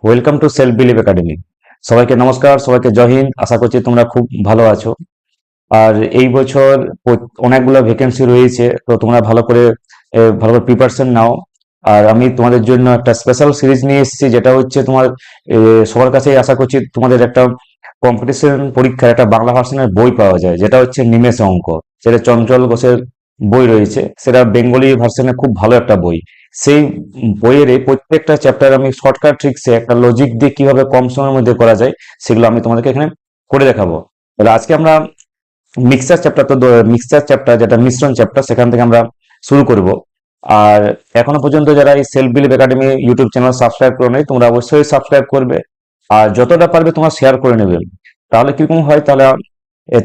Welcome to self believe academy. সবাইকে নমস্কার, সবাইকে জয় হিন্দ। আশা করছি তোমরা খুব ভালো আছো। আর এই বছর অনেকগুলো ভ্যাকেন্সি রয়েছে, তো তোমরা ভালো করে প্রিপারেশন নাও। আর আমি তোমাদের জন্য একটা স্পেশাল সিরিজ নিয়ে এসেছি, যেটা হচ্ছে তোমার সবার কাছেই আশা করছি তোমাদের একটা কম্পিটিশন পরীক্ষার একটা বাংলা ভার্সনের বই পাওয়া যায়, যেটা হচ্ছে নিমেষ অঙ্ক। সেটা চঞ্চল ঘোষের বই রয়েছে, সেটা বেঙ্গলি ভার্সনে খুব ভালো একটা বই। সেই বইয়ের এই প্রত্যেকটা চ্যাপ্টার আমি শর্টকাট ট্রিক্সে একটা লজিক দিয়ে কিভাবে কম সময়ের মধ্যে করা যায় সেগুলো আমি তোমাদেরকে এখানে করে দেখাবো। তাহলে আজকে আমরা মিক্সচার চ্যাপ্টার যেটা মিশ্রণ চ্যাপ্টার, সেখান থেকে আমরা শুরু করব। আর এখনো পর্যন্ত যারা এই self believe academy YouTube channel subscribe করে নেই, তোমরা অবশ্যই সাবস্ক্রাইব করবে। আর যতটা পারবে তোমরা শেয়ার করে নেবে। তাহলে কিরকম হয়, তাহলে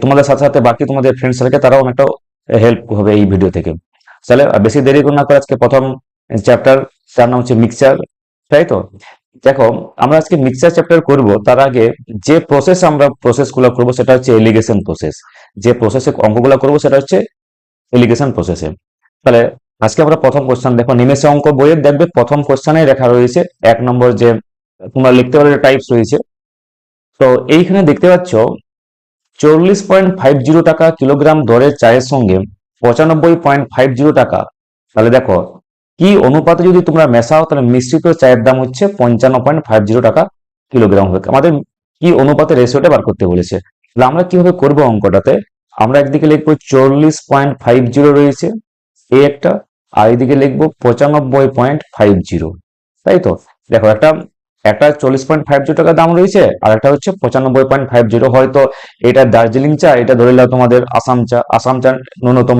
তোমাদের সাথে সাথে বাকি তোমাদের ফ্রেন্ড সার্কেল তারাও অনেকটা হেল্প হবে এই ভিডিও থেকে। তাহলে বেশি দেরি না করে আজকে প্রথম চ্যাপ্টার, তার নাম হচ্ছে মিক্সচার, তাই তো? দেখো, আমরা আজকে মিক্সচার চ্যাপ্টার করব, তার আগে যে প্রসেস গুলো করবো সেটা হচ্ছে এলিগেশন প্রসেস। যে প্রসেসে অঙ্কগুলো করবো সেটা হচ্ছে এলিগেশন প্রসেসে। তাহলে আজকে আমরা প্রথম কোশ্চেন দেখো, নিমেষে অঙ্ক বইয়ের দেখবে প্রথম কোশ্চেনে লেখা রয়েছে 1 নম্বর, যে তোমরা লিখতে পারো টাইপস রয়েছে। তো এইখানে দেখতে পাচ্ছ 40.50 টাকা কিলোগ্রাম দরের চায়ের সঙ্গে 95.50 টাকা। তাহলে দেখো, কি অনুপাতে যদি তোমরা মেশাও তাহলে মিশ্রিত চায়ের দাম হচ্ছে 55.50 টাকা কিলোগ্রাম হবে। আমাদের কি অনুপাতে রেশিওটা বার করতে বলেছে। তাহলে আমরা কিভাবে করবো অঙ্কটাতে, আমরা একদিকে লিখবো 40.50 রয়েছে এই একটা, আর এইদিকে লিখবো 95.50, তাই তো? দেখো, একটা একটা 40.50 টাকা দাম রয়েছে, আর একটা হচ্ছে 95.50। হয়তো এটা দার্জিলিং চা, এটা ধরে নাও তোমাদের আসাম চা। আসাম চা ন্যূনতম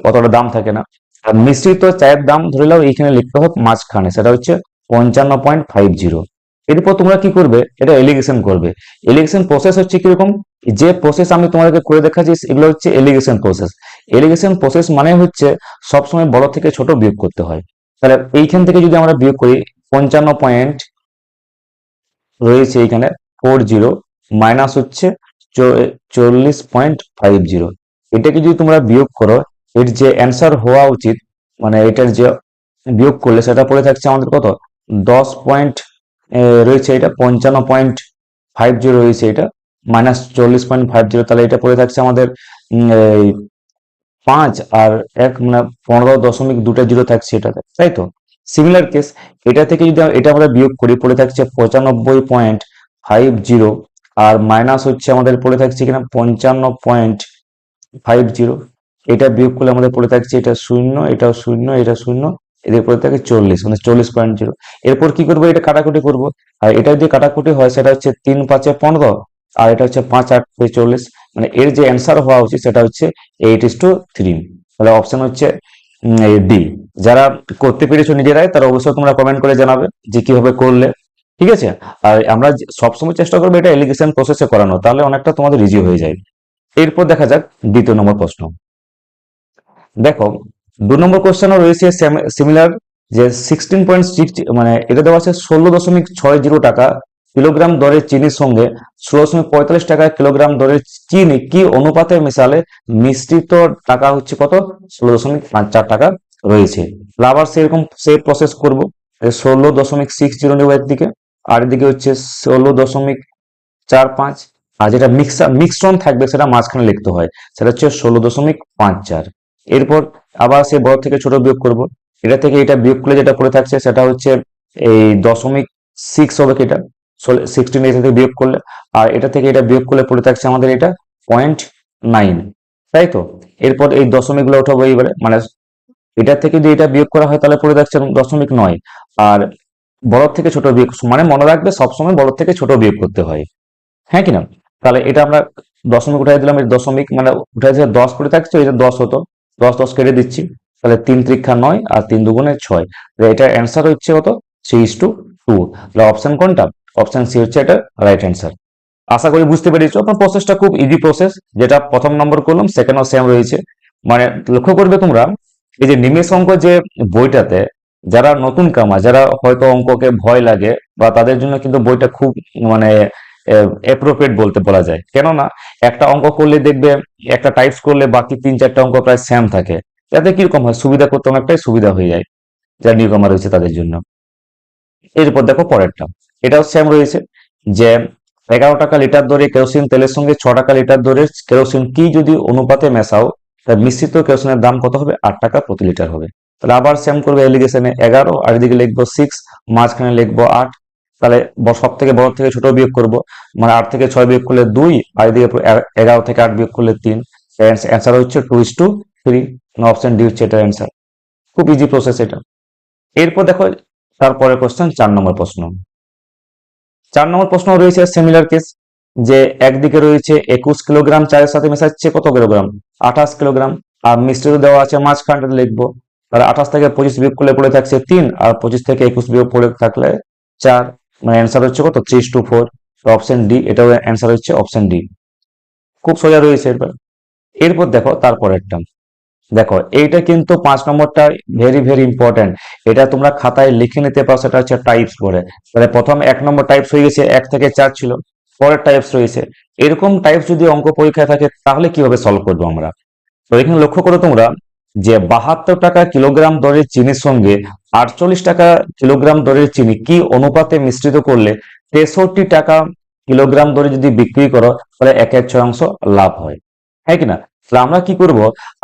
অতটা দাম থাকে না। আর মিশ্রিত চায়ের দাম ধরে নাও এইখানে লিখতে হবে মাঝখানে, সেটা হচ্ছে 55.50। এরপর তোমরা কি করবে, এটা এলিগেশন করবে। এলিগেশন প্রসেস হচ্ছে কিরকম, যে প্রসেস আমি তোমাদেরকে করে দেখাচ্ছি এগুলো হচ্ছে এলিগেশন প্রসেস। এলিগেশন প্রসেস মানে হচ্ছে সবসময় বড় থেকে ছোট বিয়োগ করতে হয়। তাহলে এইখান থেকে যদি আমরা বিয়োগ করি, 55 রয়েছে এইখানে 40, মাইনাস হচ্ছে 40.50। এটাকে যদি তোমরা বিয়োগ করো, এর যে অ্যান্সার হওয়া উচিত, মানে এটার যে বিয়োগ করলে সেটা পড়ে থাকছে আমাদের কত, 10 পয়েন্ট রয়েছে, এটা 55.50 রয়েছে, এটা মাইনাস 40.50। তাহলে এটা পড়ে থাকছে আমাদের এই 5 আর 1, মানে 15.2 থাকছে এটাতে, তাই তো? সিমিলার কেস, এটা থেকে যদি এটা আমরা বিয়োগ করি, পড়ে থাকছে 95.50, আর মাইনাস হচ্ছে আমাদের পড়ে থাকছে কিনা 55.50। এটা বিয়োগ করলে আমাদের পড়ে থাকছে এটা শূন্য, এটাও শূন্য, এটা শূন্য, এদের পড়ে থাকে 40, মানে 40.0। এরপর কি করবো, এটা কাটাকুটি করবো। আর এটা যদি কাটাকুটি হয় সেটা হচ্ছে 3 5 15, আর এটা হচ্ছে 5 8 40। মানে এর যে অ্যান্সার হওয়া উচিত সেটা হচ্ছে 8:3। তাহলে অপশন হচ্ছে ডি। যারা করতে পেরেছো নিজেরাই, তারা অবশ্যই তোমরা কমেন্ট করে জানাবে যে কিভাবে করলে। ঠিক আছে? আর আমরা সবসময় চেষ্টা করবো এটা এলিগেশন প্রসেসে করানো, তাহলে অনেকটা তোমাদের ইজি হয়ে যায়। এরপর দেখা যাক 2য় নম্বর প্রশ্ন। দেখো, 2 নম্বর কোশ্চেনও রয়েছে সিমিলার, যে 16.6, মানে এটা দেওয়া আছে 16.60 টাকা কিলোগ্রাম দরের চিনির সঙ্গে 16.45 টাকা কিলোগ্রাম দরের চিনি কি অনুপাতে মেশালে মিশ্রিত টাকা হচ্ছে কত, 16.54 টাকা রয়েছে। তাহলে আবার সেরকম সেম প্রসেস করবো। 16.60 নেবো একদিকে, আর এদিকে হচ্ছে 16.45। আর যেটা মিক্সন থাকবে সেটা মাঝখানে লিখতে হয়, সেটা হচ্ছে 16.54। এরপর আবার সে বড় থেকে ছোট বিয়োগ করব। এটা থেকে এটা বিয়োগ করলে যেটা পড়ে থাকছে সেটা হচ্ছে এই 0.6 হবে, এটা 16 এটা থেকে বিয়োগ করলে। আর এটা থেকে এটা বিয়োগ করলে পড়ে থাকছে আমাদের এটা 0.9, তাই তো? এরপর এই দশমিক গুলো উঠাবো এইবারে, মানে এটা থেকে যদি এটা বিয়োগ করা হয় তাহলে পড়ে থাকছে 0.9। আর বড় থেকে ছোট বিয়োগ, মানে মনে রাখবে সবসময় বড় থেকে ছোট বিয়োগ করতে হয়, হ্যাঁ কিনা? তাহলে এটা আমরা দশমিক উঠাই দিলাম, এই দশমিক মানে উঠাই দিলে 10 করে থাকছে, এটা 10 হতো, 10 কেটে দিচ্ছি। তাহলে 3 3 9 আর 3 2 6। এটার অ্যান্সার হচ্ছে কত, 3:2। তাহলে অপশন কোনটা, অপশন সি হচ্ছে এটা রাইট অ্যান্সার। আশা করি বুঝতে পেরেছো। আপনার প্রসেসটা খুব ইজি প্রসেস, যেটা প্রথম নম্বর করলাম সেকেন্ডও সেম রয়েছে। মানে লক্ষ্য করবে তোমরা, এই যে নিমেষ অঙ্ক যে বইটাতে, যারা নতুন কামা, যারা হয়তো অঙ্ককে ভয় লাগে, বা তাদের জন্য কিন্তু বইটা খুব মানে অ্যাপ্রোপ্রিয়েট বলতে বলা যায়। কেননা একটা অঙ্ক করলে দেখবে, একটা টাইপস করলে বাকি 3 4টা অঙ্ক প্রায় সেম থাকে। তাতে কিরকম হয়, সুবিধা করতে অনেকটাই সুবিধা হয়ে যায় যারা নিউ কামার রয়েছে তাদের জন্য। এরপর দেখো পরেরটা। এটাও সেম রয়েছে যে 11 টাকা লিটার দরে কেরোসিন তেলের সঙ্গে 6 টাকা লিটার দরে কেরোসিন কি যদি অনুপাতে মেশাও, তার মিশ্রিত কেরোসিনের দাম কত হবে? 8 টাকা প্রতি লিটার হবে। তাহলে আবার সেম করবে, এলিগেশনে 11 আর এদিকে লিখবো 6, মাঝখানে লিখবো 8। তাহলে সব থেকে বড় থেকে ছোট বিয়োগ করব, মানে 8 থেকে 6 বিয়োগ করলে 2, আর এদিকে 11 থেকে 8 বিয়োগ করলে 3। অ্যান্সার হচ্ছে 2:3। অপশন ডি হচ্ছে এটার অ্যান্সার। খুব ইজি প্রসেস এটা। এরপর দেখো তারপরে কোশ্চেন 4 নম্বর প্রশ্ন। 4 নম্বর প্রশ্ন রয়েছে সিমিলার কেস, যে একদিকে রয়েছে 21 কিলোগ্রাম চায়ের সাথে মেশাচ্ছে কত কিলোগ্রাম? 28 কিলোগ্রাম। আর মিশ্রিত দেওয়া আছে মাঝখানটা লিখবো। তাহলে 28 থেকে 25 বিয়োগ করলে পড়ে থাকছে 3, আর 25 থেকে 21 বিয়োগ পড়ে থাকলে 4। মানে অ্যান্সার হচ্ছে কত? 3:4। অপশন ডি, এটাও অ্যান্সার হচ্ছে অপশন ডি। খুব সোজা রয়েছে। এরপর দেখো তারপরেরটা। দেখো এইটা কিন্তু 5 নম্বরটা ভেরি ভেরি ইম্পর্টেন্ট। এটা তোমরা খাতায় লিখে নিতে পারো, সেটা হচ্ছে টাইপস বলে। তাহলে প্রথম 1 নম্বর টাইপস হয়ে গেছে, 1 থেকে 4 ছিল। পরের টাইপস রয়েছে এরকম টাইপস। যদি অঙ্ক পরীক্ষায় থাকে তাহলে কিভাবে সলভ করবো আমরা? তো এখানে লক্ষ্য করো তোমরা, যে 72 টাকা কিলোগ্রাম দরের চিনির সঙ্গে 48 টাকা কিলোগ্রাম দরের চিনি কি অনুপাতে মিশ্রিত করলে 63 টাকা কিলোগ্রাম দরে যদি বিক্রি করো তাহলে 1/6 লাভ হয়, হ্যাঁ কিনা? তাহলে আমরা কি করব,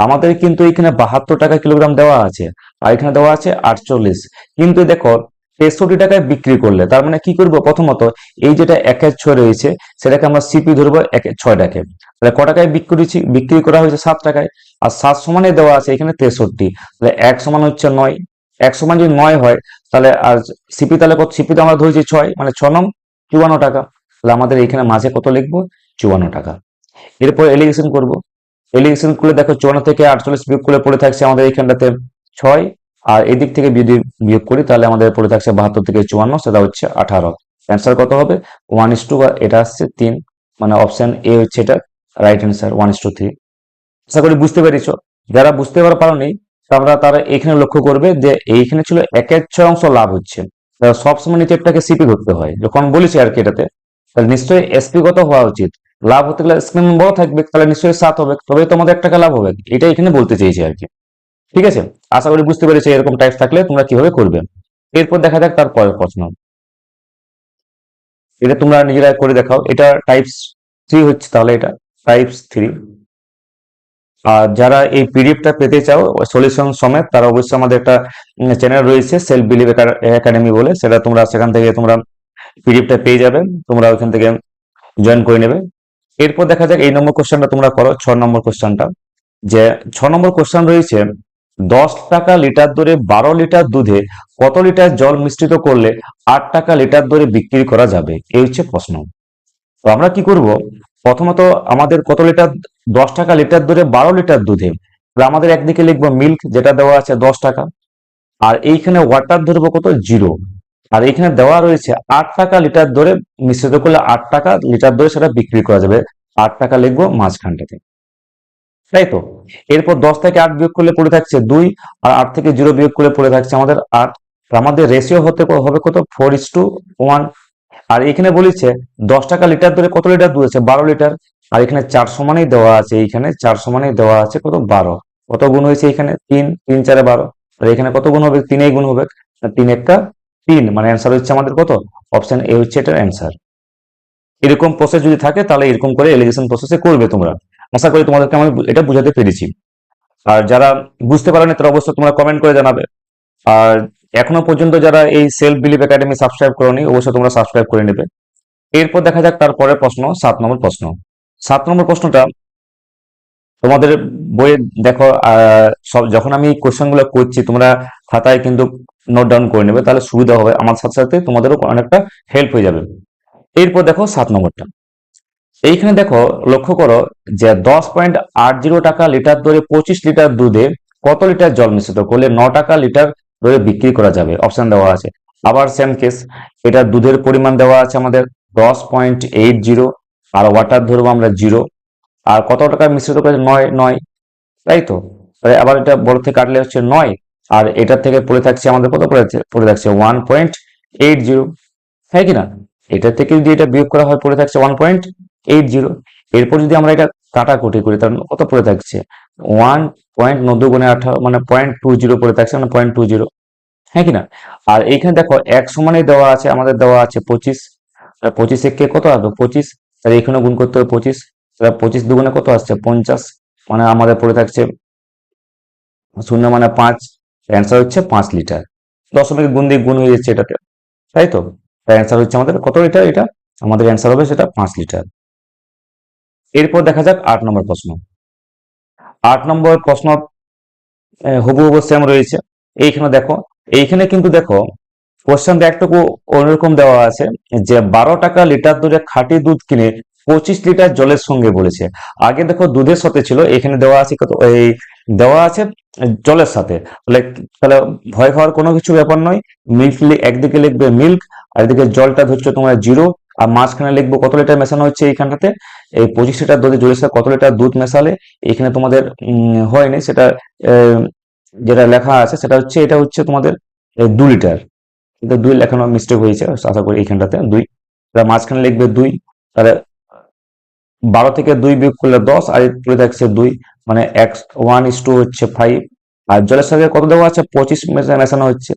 আমাদের কিন্তু এখানে 72 টাকা কিলোগ্রাম দেওয়া আছে, আর এখানে দেওয়া আছে 48। কিন্তু দেখো 63 টাকায় বিক্রি করলে, তার মানে কি করব, প্রথমত এই যেটা 1/6 রয়েছে সেটাকে আমরা সিপি ধরবো 1/6টাকে। তাহলে ক টাকায় বিক্রি করা হয়েছে? 7 টাকায়। আর 7 সমানে দেওয়া আছে এখানে 63। তাহলে 1 সমান হচ্ছে 9। 1 সমান যদি 9 হয় তাহলে আর সিপি, তাহলে কত? সিপি তো আমরা ধরেছি 6, মানে 6 নং 54 টাকা। তাহলে আমাদের এখানে মাঝে কত লিখবো? 54 টাকা। এরপর এলিগেশন করব। এলিগেশন করলে দেখো 54 থেকে 48 বিয়োগ করলে পড়ে থাকছে আমাদের এইখানটাতে 6। আর এদিক থেকে যদি বিয়োগ করি তাহলে আমাদের পড়ে থাকছে 72 থেকে 54, সেটা হচ্ছে 18। অ্যান্সার কত হবে? 1:2, এটা আসছে 3। মানে অপশন এ হচ্ছে এটা রাইট অ্যান্সার, 1:3। আশা করি বুঝতে পেরেছো। যারা বুঝতে পারোনি তারা এখানে লক্ষ্য করবে যে এইখানে ছিল 1/6 লাভ হচ্ছে। সবসময় নিচেরটাকে সিপি ধরতে হয় যখন বলেছি আর কি এটাতে। তাহলে নিশ্চয়ই এসপি কত হওয়া উচিত? লাভ হতে গেলে স্ক্রিন বড় থাকবে, তাহলে নিশ্চয়ই 7 হবে, তবেই তো আমাদের 1 টাকা লাভ হবে। এটা এখানে বলতে চেয়েছি আর কি। ঠিক আছে, আশা করি বুঝতে পেরেছি এরকম টাইপ থাকলে তোমরা কিভাবে করবে। এরপর দেখা যাক তার পরের প্রশ্ন। এটা তোমরা নিজেরা করে দেখাও। এটা টাইপস 3 হচ্ছে, তাহলে এটা টাইপস 3। আর যারা এই পিডিএফটা পেতে চাও সলিউশন সমেত, তারা অবশ্যই আমাদের একটা চ্যানেল রয়েছে সেলফ বিলিভ একাডেমি বলে, সেটা তোমরা সেখান থেকে তোমরা পিডিএফটা পেয়ে যাবে, তোমরা ওখান থেকে জয়েন করে নেবে। এরপর দেখা যাক এই নম্বর কোশ্চেনটা তোমরা করো, 6 নম্বর কোশ্চেনটা। যে 6 নম্বর কোশ্চেন রয়েছে, 10 টাকা লিটার দরে 12 লিটার দুধে কত লিটার জল মিশ্রিত করলে 8 টাকা লিটার দরে বিক্রি করা যাবে? এই হচ্ছে প্রশ্ন। তো আমরা কি করব, প্রথমত আমাদের কত লিটার? 10 টাকা লিটার দরে 12 লিটার দুধে, তাহলে আমাদের একদিকে লিখবো মিল্ক, যেটা দেওয়া আছে 10 টাকা, আর এইখানে ওয়াটার ধরবো কত? 0। আর এখানে দেওয়া রয়েছে 8 টাকা লিটার দরে মিশ্রিত করলে 8 টাকা লিটার দরে সেটা বিক্রি করা যাবে। 8 টাকা লিখবো মাঝখানটাতে, তাই তো? এরপর 10 থেকে 8 বিয়োগ করলে পড়ে থাকছে 2, আর 8 থেকে 0 বিয়োগ করলে পড়ে থাকছে আমাদের 8। আমাদের রেশিও হবে কত? 4:1। আর এখানে বলেছে 10 টাকা লিটার দরে কত লিটার দুধ আছে? 12 লিটার। আর এখানে 4 সমানেই দেওয়া আছে, এইখানে 4 সমানেই দেওয়া আছে কত? 12। কত গুণ হয়েছে এখানে? 3, 3 4 12। আর এখানে কত গুণ হবে? 3 গুণ হবে। 3 1 3, মানে অ্যান্সার হচ্ছে আমাদের কত? অপশন এ হচ্ছে এটার অ্যান্সার। এরকম প্রসেস যদি থাকে তাহলে এরকম করে এলিগেশন প্রসেসে করবে তোমরা। আশা করি তোমাদেরকে আমি এটা বুঝাতে পেরেছি। আর যারা বুঝতে পারেনি তারা অবশ্যই তোমরা কমেন্ট করে জানাবে। আর এখনো পর্যন্ত যারা এই সেলফ বিলিভ একাডেমি সাবস্ক্রাইব করোনি, অবশ্যই তোমরা সাবস্ক্রাইব করে নেবে। এরপর দেখা যাক তারপরের প্রশ্ন, 7 নম্বর প্রশ্ন। 7 নম্বর প্রশ্নটা তোমাদের বইয়ে দেখো, সব যখন আমি কোশ্চেন গুলো করছি তোমরা খাতায় কিন্তু নোট ডাউন করে নেবে, তাহলে সুবিধা হবে, আমার সাথে সাথে তোমাদেরও অনেকটা হেল্প হয়ে যাবে। এরপর দেখো 7 নম্বরটা। এইখানে দেখো লক্ষ্য করো যে 10.80 টাকা লিটার দরে 25 লিটার দুধে কত লিটার জল মিশ্রিত করলে 9 টাকা লিটার দরে বিক্রি করা যাবে? অপশন দেওয়া আছে। আবার সেম কেস, এটা দুধের পরিমাণ দেওয়া আছে আমাদের 10.80, আর ওয়াটার ধরবো আমরা 0। আর কত টাকা মিশ্রিত করে? 9, তাই তো? তাহলে আবার এটা বড় থেকে কাটলে হচ্ছে 9, আর এটার থেকে পড়ে থাকছে আমাদের কত পড়ে থাকছে 1.80, হ্যাঁ কিনা? এটা থেকে যদি এটা বিয়োগ করা হয় পড়ে থাকছে 1.80। এরপর যদি আমরা এটা কাটাকুটি করি তাহলে কত পড়ে থাকছে? 1.90 গুণে 18, মানে 0.20 পড়ে থাকছে, মানে 0.20। হ্যাঁ কিনা? আর এইখানে দেখো এক সমানে দেওয়া আছে, আমাদের দেওয়া আছে 25, 25 একে কত হবে 25, তাহলে এখানে গুণ করতে হবে 25, তাহলে 25 দুগুণে কত আসছে 50, মানে আমাদের পড়ে থাকছে শূন্য মানে 5, অ্যান্সার হচ্ছে 5 লিটার। দশমিক গুণ দিয়ে গুণ হয়ে যাচ্ছে এটাতে, তাই তো? অ্যান্সার হচ্ছে আমাদের কত লিটার, এটা আমাদের অ্যান্সার হবে সেটা 5 লিটার। এরপর দেখা যাক 8 নম্বর প্রশ্ন। 8 নম্বর প্রশ্ন হুবহু সেম রয়েছে। এইখানে দেখো, এইখানে কিন্তু দেখো কোশ্চেনটা একটুকু অন্যরকম দেওয়া আছে, যে 12 টাকা লিটার দরে খাঁটি দুধ কিনে 25 লিটার জলের সঙ্গে বলেছে। আগে দেখো দুধের সাথে ছিল, এখানে দেওয়া আছে কত, এই দেওয়া আছে জলের সাথে। তাহলে তাহলে ভয় খাওয়ার কোনো কিছু ব্যাপার নয়। মিল্ক, একদিকে লিখবে মিল্ক, আর এদিকে জলটা ধরছো তোমার 0, আর মাঝখানে লিখবো কত লিটার মেশানো হচ্ছে এইখানটাতে, এই 25 লিটার দুধে জলের সাথে কত লিটার দুধ মেশালে। এখানে তোমাদের হয়নি সেটা, আহ, যেটা লেখা আছে সেটা হচ্ছে, এটা হচ্ছে তোমাদের 2 লিটার, কিন্তু 2 লেখানো মিস্টেক হয়েছে, আশা করি এইখানটাতে 2, তাহলে মাঝখানে লিখবে 2, তাহলে 12 থেকে 2 বিয়োগ করলে 10, আর পড়ে থাকছে 2, মানে 1:2 হচ্ছে 5। আর জলের সাথে কত দেওয়া আছে 25 মেশানো হচ্ছে,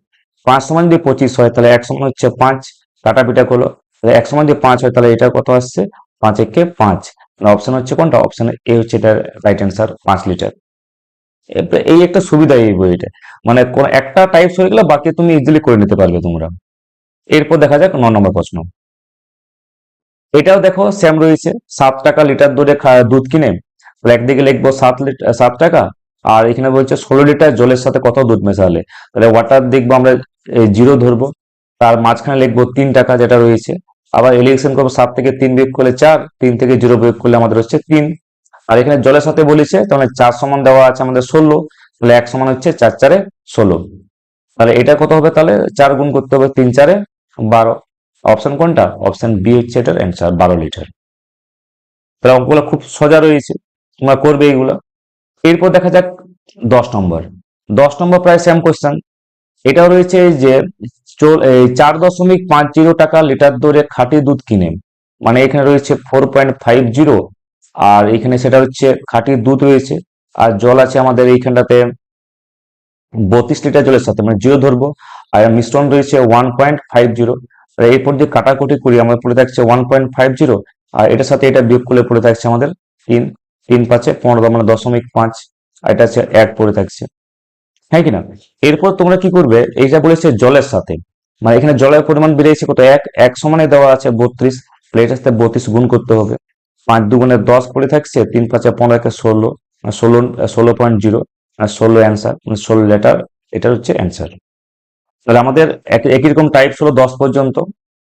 5 সমান যদি 25 হয় তাহলে 1 সমান হচ্ছে 5, কাটা পিটা করলো, তাহলে 1 সমান যদি 5 হয় তাহলে এটা কত আসছে 5 একে 5, অপশন হচ্ছে কোনটা, অপশন এ হচ্ছে এটা রাইট অ্যান্সার 5 লিটার। এই একটা সুবিধা এই বইটা, মানে কোন একটা টাইপস হয়ে গেলে বাকি তুমি ইজিলি করে নিতে পারবে তোমরা। এরপর দেখা যাক 9 নম্বর প্রশ্ন। এটাও দেখো সেম রয়েছে, 7 টাকা লিটার দরে দুধ কিনে, তাহলে একদিকে লিখবো 7 টাকা, আর এখানে বলছে 16 লিটার জলের সাথে কত দুধ মেশালে, তাহলে ওয়াটার দেখবো আমরা 0 ধরবো, তার মাঝখানে লিখবো 3 টাকা যেটা রয়েছে, আবার এলিগেশন করবো 7 থেকে 3 বিয়োগ করলে 4, 3 থেকে 0 বিয়োগ করলে আমাদের হচ্ছে 3, আর এখানে জলের সাথে বলেছে তাহলে 4 সমান দেওয়া আছে আমাদের 16, তাহলে 1 সমান হচ্ছে 4 4 16, তাহলে এটা কত হবে, তাহলে 4 গুণ করতে হবে 3 4 12, অপশন কোনটা, অপশন বি হচ্ছে এটার অ্যান্সার 12 লিটার। তাহলে অঙ্কগুলো খুব সোজা রয়েছে, তোমরা করবে এইগুলো। এরপর দেখা যাক 10 নম্বর। 10 নম্বর প্রায় সেম কোশ্চেন। এটাও রয়েছে যে 4.50 টাকা লিটার দরে খাঁটি দুধ কিনে, মানে এখানে রয়েছে 4.50, আর এখানে সেটা হচ্ছে খাঁটি দুধ রয়েছে, আর জল আছে আমাদের এইখানটাতে 32 লিটার জলের সাথে, মানে 0 ধরবো, আর মিশ্রণ রয়েছে 1.50, এরপর যে কাটাকুটি করি আমরা পড়ে থাকছে 1.50, আর এটার সাথে এটা বিয়োগ করলে পড়ে থাকছে আমাদের 3, 3 5 15, মানে 0.5, আর এটা হচ্ছে 1 পড়ে থাকছে, হ্যাঁ কিনা? এরপর তোমরা কি করবে, এইটা বলেছে জলের সাথে, মানে এখানে জলের পরিমাণ বেড়েছে কত, 1 সমানে দেওয়া আছে 32, এটার সাথে 32 গুণ করতে হবে, 5 দুগুণে 10 পড়ে থাকছে, 3 5 15 একে 16, 16.0, আর 16 অ্যান্সার, মানে 16 লিটার, এটা হচ্ছে অ্যান্সার। তাহলে আমাদের একই রকম টাইপস হলো 10 পর্যন্ত,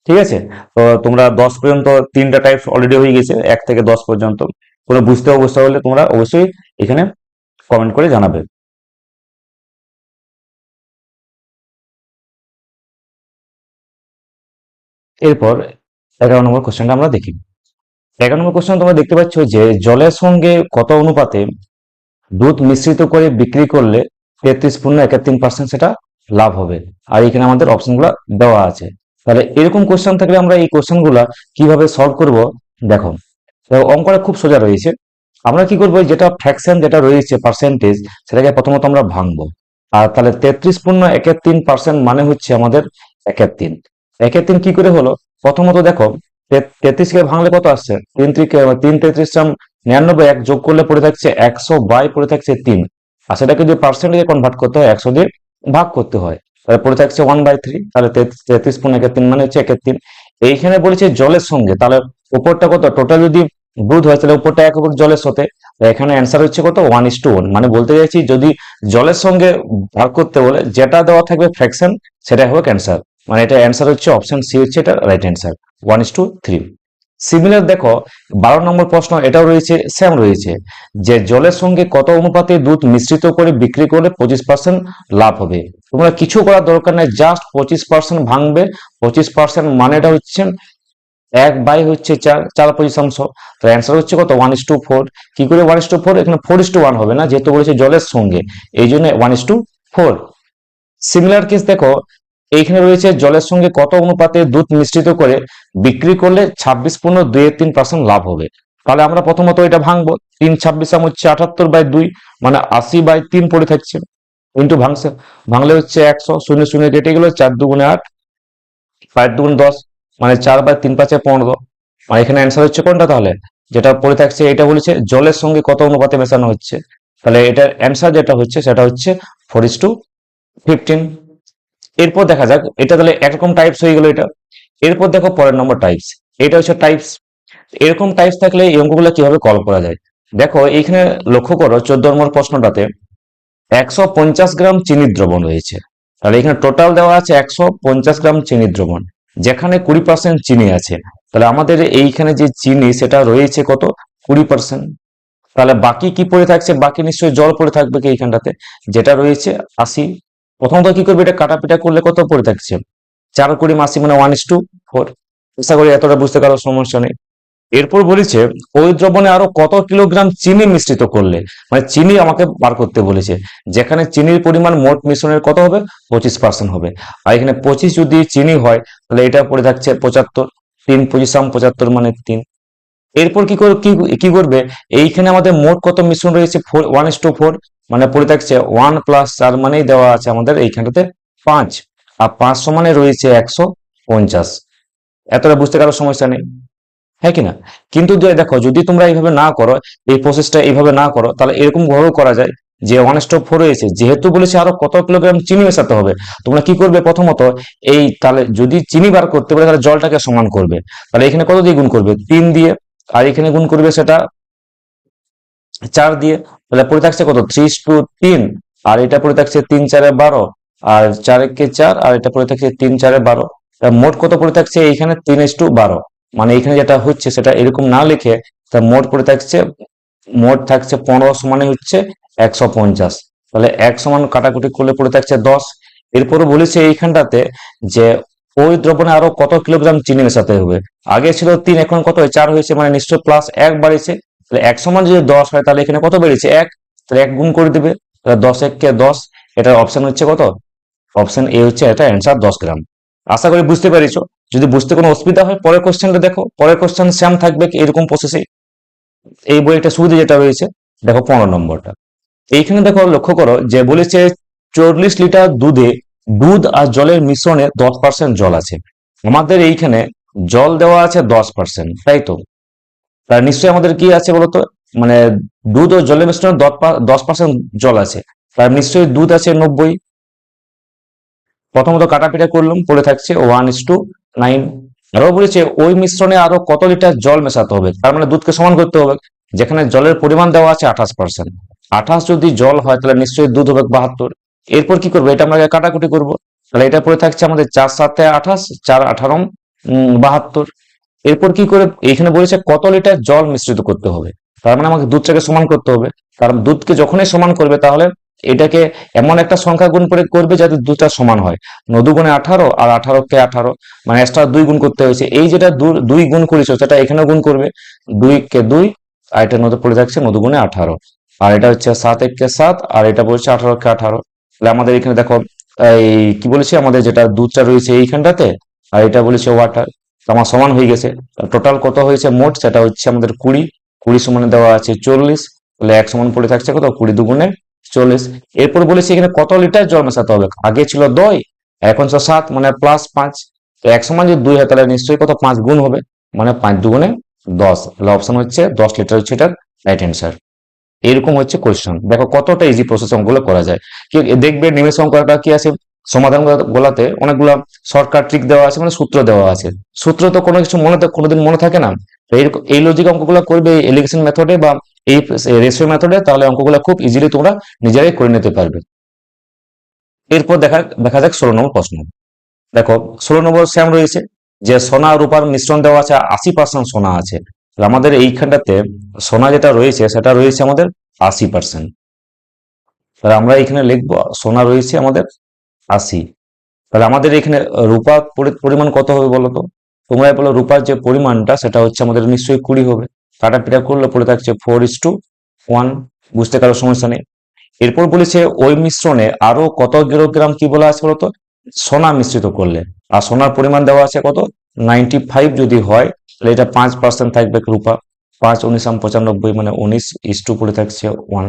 ঠিক আছে? তো তোমরা 10 পর্যন্ত 3টা টাইপস অলরেডি হয়ে গেছে, 1 থেকে 10 পর্যন্ত। কোনো বুঝতে অবস্থা হলে তোমরা অবশ্যই এখানে কমেন্ট করে জানাবে। এরপর 11 নম্বর কোশ্চেনটা আমরা দেখি। 11 নম্বর কোশ্চেন তোমরা দেখতে পাচ্ছ যে জলের সঙ্গে কত অনুপাতে দুধ মিশ্রিত করে বিক্রি করলে 33.31% সেটা লাভ হবে, আর এখানে আমাদের অপশনগুলো দেওয়া আছে। তাহলে এরকম কোশ্চেন থাকলে আমরা এই কোশ্চেনগুলো কিভাবে সলভ করব, দেখো। তো অঙ্কটা খুব সোজা রয়েছে। আমরা কি করবো, যেটা ফ্র্যাকশন যেটা রয়েছে পার্সেন্টেজ, সেটাকে প্রথমত আমরা ভাঙবো। আর তাহলে 33.31% মানে হচ্ছে আমাদের 1/3। 1/3 কি করে হলো, প্রথমত দেখো 33কে ভাঙলে কত আসছে, 3 3 1 যোগ করলে পড়ে থাকছে 100 পড়ে থাকছে 3, আর সেটাকে যদি পার্সেন্টেজে কনভার্ট করতে হয় 100 দিয়ে ভাগ করতে হয়, তাহলে পড়ে থাকছে 1/3, তাহলে 33.31 মানে হচ্ছে 1/3। এইখানে বলেছে জলের সঙ্গে, তাহলে উপরটা কত, টোটাল যদি দুধ হয় তাহলে উপরটা 1 ভাগ জলের সাথে, এখানে অ্যান্সার হচ্ছে কত 1:1, মানে বলতে চাইছি যদি জলের সঙ্গে ভাগ করতে বলে যেটা দেওয়া থাকবে ফ্র্যাকশন সেটাই হবে অ্যান্সার, মানে এটা অ্যান্সার হচ্ছে অপশন সি হচ্ছে এটা রাইট অ্যান্সার 1:3। সিমিলার দেখো 12 নম্বর প্রশ্ন, এটাও রয়েছে সেম রয়েছে, যে জলের সঙ্গে কত অনুপাতে দুধ মিশ্রিত করে বিক্রি করলে 25% লাভ হবে। তোমরা কিছু করার দরকার নেই, জাস্ট 25% ভাঙবে। 25% মানেটা হচ্ছে 1/4, 4/25, তো অ্যান্সার হচ্ছে কত 1:4। কি করে 1:4, এখানে 4:1 হবে না, যেহেতু বলেছে জলের সঙ্গে, এই জন্য 1:4। সিমিলার কেস দেখো, এইখানে রয়েছে জলের সঙ্গে কত অনুপাতে দুধ মিশ্রিত করে বিক্রি করলে 26.23% লাভ হবে। তাহলে আমরা প্রথমত এটা ভাঙবো, 3 26 হচ্ছে 78/2, মানে 80/3 পড়ে থাকছে, কিন্তু ভাঙলে হচ্ছে 100, শূন্য শূন্য কেটে গেল, 4 দুগুণে 8, 5 দুগুণে 10, মানে 4/3 = 15। মানে এখানে অ্যান্সার হচ্ছে কোনটা তাহলে? যেটা পড়ে থাকছে এটা বলেছে জলের সঙ্গে কত অনুপাতে মেশানো হচ্ছে, তাহলে এটার অ্যান্সার যেটা হচ্ছে সেটা হচ্ছে 4:15। এরপর দেখা যাক, এটা তাহলে একরকম টাইপস হয়ে গেল এটা। এরপর দেখো পরের নম্বর টাইপস, এটা হচ্ছে টাইপস। এরকম টাইপস থাকলে এই অঙ্কগুলো কিভাবে কল করা যায়? দেখো এইখানে লক্ষ্য করো 14 নম্বর প্রশ্নটাতে 150 গ্রাম চিনির দ্রবণ রয়েছে। তাহলে এখানে টোটাল দেওয়া আছে 150 গ্রাম চিনির দ্রবণ, যেখানে 20% চিনি আছে। তাহলে আমাদের এইখানে যে চিনি সেটা রয়েছে কত? 20%। তাহলে বাকি কি পড়ে থাকছে? বাকি নিশ্চয়ই জল পড়ে থাকবে কি এইখানটাতে, যেটা রয়েছে 80। প্রথমত কি করবে, এটা কাটাপিটা করলে কত পড়ে থাকছে? 4 × 20 = 1:4। চেষ্টা করি এতটা বুঝতে কারো সমস্যা নেই। এরপর বলেছে ওই দ্রবণে আরো কত কিলোগ্রাম চিনি মিশ্রিত করলে, মানে চিনি আমাকে বার করতে বলেছে, যেখানে চিনির পরিমাণ মোট মিশ্রণের কত হবে? 25% হবে। আর এখানে 25 যদি চিনি হয় তাহলে এটা পড়ে থাকছে 75। 3×25 = 75, মানে 3। এরপর কি করে কি করবে, এইখানে আমাদের মোট কত মিশ্রণ রয়েছে? 1:4, মানে পড়ে থাকছে 1 + 4, মানেই দেওয়া আছে আমাদের এইখানটাতে 5, আর 5 সমানে রয়েছে 150। এতটা বুঝতে কারো সমস্যা নেই, হ্যাঁ কিনা? কিন্তু দেখো যদি তোমরা এইভাবে না করো, এই প্রসেসটা এইভাবে না করো, তাহলে এরকম ভাবেও করা যায় যে 1:4 রয়েছে, যেহেতু বলেছে আরো কত কিলোগ্রাম চিনি মেশাতে হবে, তোমরা কি করবে প্রথমত, এই তাহলে যদি চিনি বার করতে পারে তাহলে জলটাকে সমান করবে। তাহলে এখানে কত দিয়ে গুণ করবে? 3 দিয়ে। আর এখানে গুণ করবে সেটা 4 দিয়ে। তাহলে পড়ে থাকছে কত? 3:3। আর এটা পড়ে থাকছে 3×4 = 12, আর 4 × 4, আর এটা পড়ে থাকছে 3×4 = 12। মোট কত পড়ে থাকছে এইখানে? 3:12। মানে এখানে যেটা হচ্ছে সেটা এরকম না লিখে তা মোট পড়ে থাকছে, মোট থাকছে 15 সমানে হচ্ছে 150। তাহলে 1 সমান কাটাকুটি করলে পড়ে থাকছে 10। এরপরে বলেছে এইখানটাতে যে ওই দ্রবণে আরো কত কিলোগ্রাম চিনি মেশাতে হবে। আগে ছিল 3, এখন কত 4 হয়েছে, মানে নিশ্চয় +1 বাড়িছে। তাহলে 1 সমান যদি 10 হয় তাহলে এখানে কত বেড়েছে? 1। তাহলে 1 গুণ করে দিবে, তাহলে 10×1 = 10। এটার অপশন হচ্ছে কত? অপশন এ হচ্ছে এটা অ্যান্সার, 10 গ্রাম। আশা করি বুঝতে পেরেছো। যদি বুঝতে কোনো অসুবিধা হয় পরের কোশ্চেনটা দেখো, পরের কোশ্চেন সেম থাকবে এরকম প্রসেসে। এই বইটা শুরুতে যেটা রয়েছে দেখো 15 নম্বরটা, এইখানে দেখো লক্ষ্য করো যে বলেছে 40 লিটার দুধে দুধ আর জলের মিশ্রণে 10% জল আছে। আমাদের এইখানে জল দেওয়া আছে 10%, তাই তো? তার নিশ্চয়ই আমাদের কি আছে বলতো, মানে দুধ ও জলের মিশ্রণে 10% জল আছে, তার নিশ্চয়ই দুধ আছে 90। প্রথমত কাটাপিটা করলাম, পড়ে থাকছে 1:9। আরো বলেছে ওই মিশ্রণে আরো কত লিটার জল মেশাতে হবে, তার মানে দুধকে সমান করতে হবে, যেখানে জলের পরিমাণ দেওয়া আছে 28%। 28 যদি জল হয় তাহলে নিশ্চয়ই দুধ হবে 72। এরপর কি করবো, এটা আমরা কাটাকুটি করব। তাহলে এটা পড়ে থাকছে আমাদের 4×7 = 28, 4×18 = 72। এরপর কি করে, এখানে বলেছে কত লিটার জল মিশ্রিত করতে হবে, তার মানে আমাকে দুধটাকে সমান করতে হবে। কারণ দুধকে যখনই সমান করবে তাহলে এটাকে এমন একটা সংখ্যা গুণ করে করবে যাতে দুধটা সমান হয়। 9×2 = 18, আর 18×18, মানে এক্সট্রা 2 গুণ করতে হয়েছে। এই যেটা 2 গুণ করেছো সেটা এখানেও গুণ করবে, 2×2, আর এটা নতুন পড়ে থাকছে 9×18, আর এটা হচ্ছে 7×7, আর এটা বলছে 18×18। তাহলে আমাদের এখানে দেখো এই কি বলেছে, আমাদের যেটা দুধটা রয়েছে এইখানটাতে, আর এটা বলেছে ওয়াটার, আমার সমান হয়ে গেছে। টোটাল কত হয়েছে মোট, সেটা হচ্ছে আমাদের 20। 20 সমানে দেওয়া আছে 40, তাহলে 1 সমান পড়ে থাকছে কত? 20×2 = 40। এরপর বলেছি এখানে কত লিটার জল মেশাতে হবে, আগে ছিল 2, এখন 7, মানে +5। তো 1 সমান যদি 2 হয় তাহলে নিশ্চয়ই কত? 5 গুণ হবে, মানে 5×2 = 10। তাহলে অপশন হচ্ছে 10 লিটার হচ্ছে এটার রাইট অ্যান্সার। এরকম হচ্ছে কোয়েশ্চন, দেখো কতটা ইজি প্রসেস অঙ্কগুলো করা যায়। কি দেখবে নিমেষ অঙ্কটা কি আছে, সমাধান গুলাতে অনেকগুলো শর্টকাট ট্রিক দেওয়া আছে, মানে সূত্র দেওয়া আছে। সূত্র তো কোনো কিছু কোনোদিন মনে থাকে না। তো এই লজিক অঙ্কগুলো করবে এলিগেশন মেথডে বা এই রেশিও মেথডে, তাহলে অঙ্কগুলো খুব ইজিলি তোমরা নিজেরাই করে নিতে পারবে। এরপর দেখা যাক 16 নম্বর প্রশ্ন। দেখো 16 নম্বর সেম রয়েছে যে সোনা রূপার মিশ্রণ দেওয়া আছে, 80% সোনা আছে। তাহলে আমাদের এইখানটাতে সোনা যেটা রয়েছে সেটা রয়েছে আমাদের 80%। তাহলে আমরা এখানে লিখবো সোনা রয়েছে আমাদের 80। তাহলে আমাদের এখানে রূপার পরিমাণ কত হবে বলো তো? তোমরাই বলো, রূপার যে পরিমাণটা সেটা হচ্ছে আমাদের নিশ্চয়ই 20 হবে। কাটাপিটা করলে পড়ে থাকছে 4:1। বুঝতে কারো সমস্যা নেই। এরপর বলেছে ওই মিশ্রণে আরো কত কিলোগ্রাম কি বলা আছে বলতো, সোনা মিশ্রিত করলে। আর সোনার পরিমাণ দেওয়া আছে কত? 95 যদি হয় তাহলে এটা 5% থাকবে রূপা। 5×9 = 95, মানে 19 পড়ে থাকছে 1।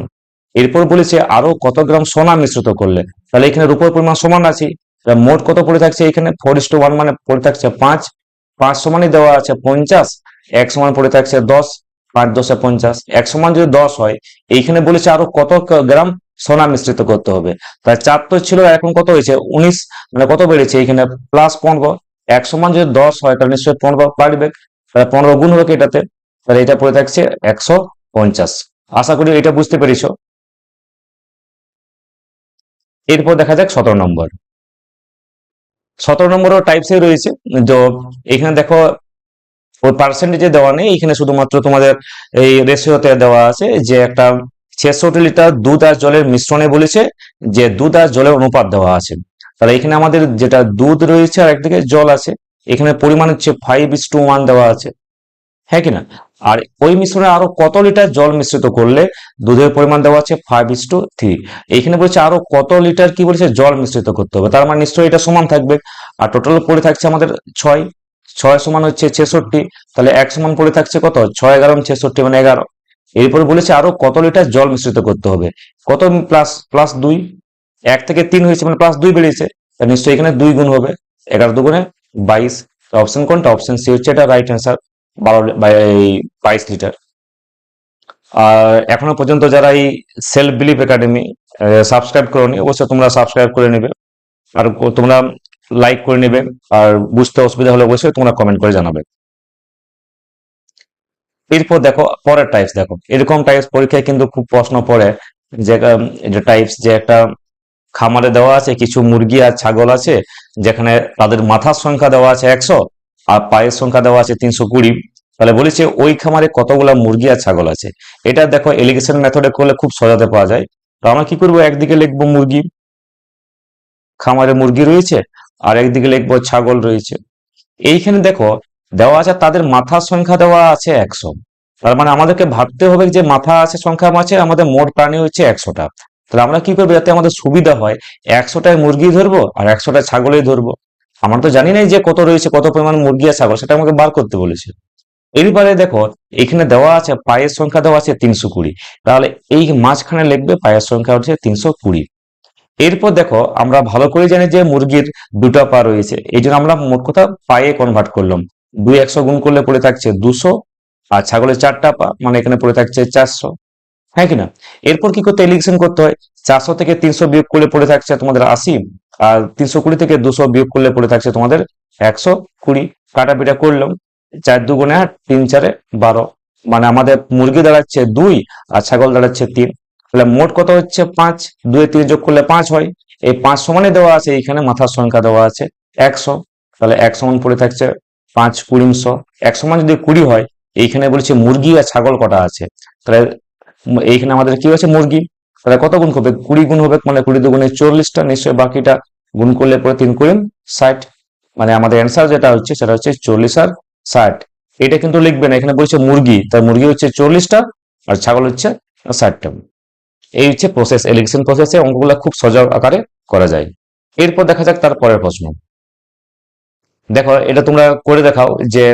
এরপর বলেছে আরো কত গ্রাম সোনা মিশ্রিত করলে, তাহলে এখানে রূপোর পরিমাণ সমান আছে, মোট কত পড়ে থাকছে এখানে 4:1, মানে পড়ে থাকছে 5, 5 সমানই দেওয়া আছে 50, 1 সমান পড়ে থাকছে 10, 5 10 50, 1 সমান যদি 10 হয়, এইখানে বলেছে আরো কত গ্রাম সোনা মিশ্রিত করতে হবে। তাই 4 তো ছিল, এখন কত হয়েছে 19, মানে কত বেড়েছে এখানে +15। 1 সমান যদি 10 হয় তাহলে নিশ্চয়ই 15 বাড়বে, তাহলে 15 গুণ হবে এটাতে, তাহলে এটা পড়ে থাকছে 150। আশা করি এটা বুঝতে পেরেছো। এরপর দেখা যাক 17 নম্বর। 17 নম্বরও টাইপসে রয়েছে। তো এখানে দেখো ওই পার্সেন্টেজে দেওয়া নেই, এখানে শুধুমাত্র তোমাদের এই রেশিওতে দেওয়া আছে যে একটা 66 লিটার দুধ আর জলের মিশ্রণে বলেছে যে দুধ আর জলের অনুপাত দেওয়া আছে। তাহলে এখানে আমাদের যেটা দুধ রয়েছে আর একদিকে জল আছে, এখানে পরিমাণ হচ্ছে 5:1 দেওয়া আছে, হ্যাঁ কিনা। আর ওই মিশ্রণে আরো কত লিটার জল মিশ্রিত করলে দুধের পরিমাণ দেওয়া আছে 5:3। এইখানে বলছে আরো কত লিটার কি বলেছে জল মিশ্রিত করতে হবে, তার মানে নিশ্চয়ই এটা সমান থাকবে। আর টোটাল পড়ে থাকছে আমাদের 6, 6 সমান হচ্ছে 66, তাহলে 1 সমান পড়ে থাকছে কত 6 11 66 মানে 11। এরপরে বলেছে আরো কত লিটার জল মিশ্রিত করতে হবে, কত প্লাস প্লাস 2, 1 থেকে 3 হয়েছে মানে +2 বেরিয়েছে, তাহলে নিশ্চয়ই এখানে 2 গুণ হবে, 11 দুগুণে 22। অপশন কোনটা, অপশন সি হচ্ছে এটা রাইট অ্যান্সার, 22 লিটার। আর এখনো পর্যন্ত যারা এই সেলফ বিলিভ একাডেমি সাবস্ক্রাইব করোনি, অবশ্যই তোমরা সাবস্ক্রাইব করে নেবে, আর তোমরা লাইক করে নেবে, আর বুঝতে অসুবিধা হলে অবশ্যই তোমরা কমেন্ট করে জানাবে। এরপর দেখো পরের টাইপস, দেখো এরকম টাইপস পরীক্ষায় কিন্তু খুব প্রশ্ন পড়ে, যে টাইপস যে একটা খামারে দেওয়া আছে কিছু মুরগি আর ছাগল আছে, যেখানে তাদের মাথার সংখ্যা দেওয়া আছে 100 আর পায়ের সংখ্যা দেওয়া আছে 320, তাহলে বলেছে ওই খামারে কতগুলা মুরগি আর ছাগল আছে। এটা দেখো এলিগেশন মেথডে করলে খুব সহজে পাওয়া যায়। তো আমরা কি করবো, একদিকে লিখবো মুরগি, খামারে মুরগি রয়েছে, আর একদিকে লিখবো ছাগল রয়েছে। এইখানে দেখো দেওয়া আছে তাদের মাথার সংখ্যা দেওয়া আছে 100, তার মানে আমাদেরকে ভাবতে হবে যে মাথা আছে সংখ্যা আছে, আমাদের মোট প্রাণী হচ্ছে 100টা। তাহলে আমরা কি করবো, যাতে আমাদের সুবিধা হয় 100টায় মুরগি ধরবো আর 100টায় ছাগলই ধরবো। আমরা তো জানি না যে কত রয়েছে, কত পরিমাণ মুরগি আর ছাগল, সেটা আমাকে বার করতে বলেছে। এরপরে দেখো এখানে দেওয়া আছে পায়ের সংখ্যা দেওয়া আছে 320, তাহলে এই মাঝখানে লিখবে পায়ের সংখ্যা হচ্ছে 320। এরপর দেখো আমরা ভালো করে জানি যে মুরগির দুটো পা রয়েছে, এই জন্য আমরা মোট কথা পায়ে কনভার্ট করলাম, 100 গুণ করলে পড়ে থাকছে 200, আর ছাগলের 4টা পা মানে এখানে পড়ে থাকছে 400, হ্যাঁ কিনা। এরপর কি করতে, এলিগেশন করতে হয়, 400 থেকে 300 বিয়োগ করলে পড়ে থাকছে তোমাদের 80, আর 320 থেকে 200 বিয়োগ করলে পড়ে থাকছে তোমাদের 120। কাটাপিটা করলাম, 4 2 8, 3 4 12, মানে আমাদের মুরগি দাঁড়াচ্ছে 2 আর ছাগল দাঁড়াচ্ছে 3, তাহলে মোট কত হচ্ছে 5, 2 3 যোগ করলে 5 হয়। এই 5 সমানে দেওয়া আছে, এইখানে মাথার সংখ্যা দেওয়া আছে 100, তাহলে 1 সমান পড়ে থাকছে 5 20 100। 1 সমান যদি 20 হয়, এইখানে বলছে মুরগি আর ছাগল কটা আছে, তাহলে এইখানে আমাদের কি হচ্ছে মুরগি, তাহলে কত গুণ হবে 20 গুণ হবে, মানে 20 দুগুণে 40টা, নিশ্চয়ই বাকিটা গুণ করলে পরে 3 কুড়ি 60, মানে আমাদের অ্যান্সার যেটা হচ্ছে সেটা হচ্ছে 40 আর 60। এটা কিন্তু লিখবে না, এখানে বলছে মুরগি, তার মুরগি হচ্ছে 40টা আর ছাগল হচ্ছে 60টা। এই হচ্ছে প্রসেস, এলিগেশন প্রসেসে অঙ্কগুলো খুব সহজ আকারে করা যায়। এরপর দেখা যাক তার পরের প্রশ্ন। দেখো এটা তোমরা করে দেখাও যে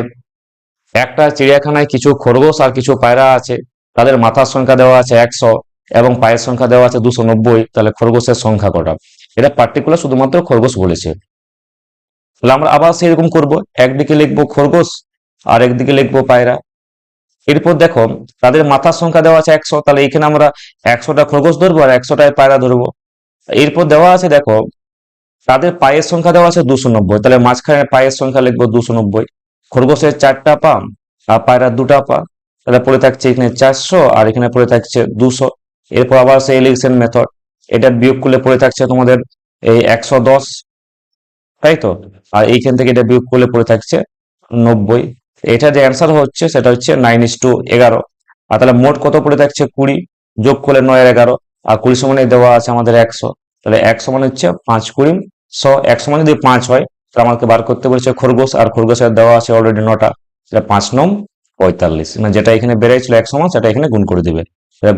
একটা চিড়িয়াখানায় কিছু খরগোশ আর কিছু পায়রা আছে, তাদের মাথার সংখ্যা দেওয়া আছে 100 এবং পায়ের সংখ্যা দেওয়া আছে 290, তাহলে খরগোশের সংখ্যা কটা। এটা পার্টিকুলার শুধুমাত্র খরগোশ বলেছে। তাহলে আমরা আবার সেরকম করব, একদিকে লিখবো খরগোশ আর একদিকে লিখবো পায়রা। এরপর দেখো তাদের মাথার সংখ্যা দেওয়া আছে 100, তাহলে এখানে আমরা 100টা খরগোশ ধরবো আর 100টায় পায়রা ধরবো। এরপর দেওয়া আছে দেখো তাদের পায়ের সংখ্যা দেওয়া আছে 290, তাহলে মাঝখানে পায়ের সংখ্যা লিখবো 290। খরগোশের 4টা পা আর পায়রার 2টা পা, তাহলে পড়ে থাকছে এখানে 400 আর এখানে পড়ে থাকছে 200। এরপর আবার সেই এলিগেশন মেথড, এটা বিয়োগ করলে পড়ে থাকছে তোমাদের এই 110, তাই তো। আর এইখান থেকে এটা বিয়োগ করলে পড়ে থাকছে 90। এটা যে অ্যান্সার হচ্ছে সেটা হচ্ছে 9:11। আর তাহলে মোট কত পড়ে থাকছে 20, যোগ করলে 9 আর 11, আর 20 সমানে দেওয়া আছে আমাদের 100, তাহলে 1 সমান হচ্ছে 5 20 100। 1 সমান যদি 5 হয় তাহলে আমাকে বার করতে বলেছে খরগোশ, আর খরগোশের দেওয়া আছে অলরেডি 9টা, সেটা 5 9 45, মানে যেটা এখানে বেড়েছিল 1 সমান সেটা এখানে গুণ করে দিবে,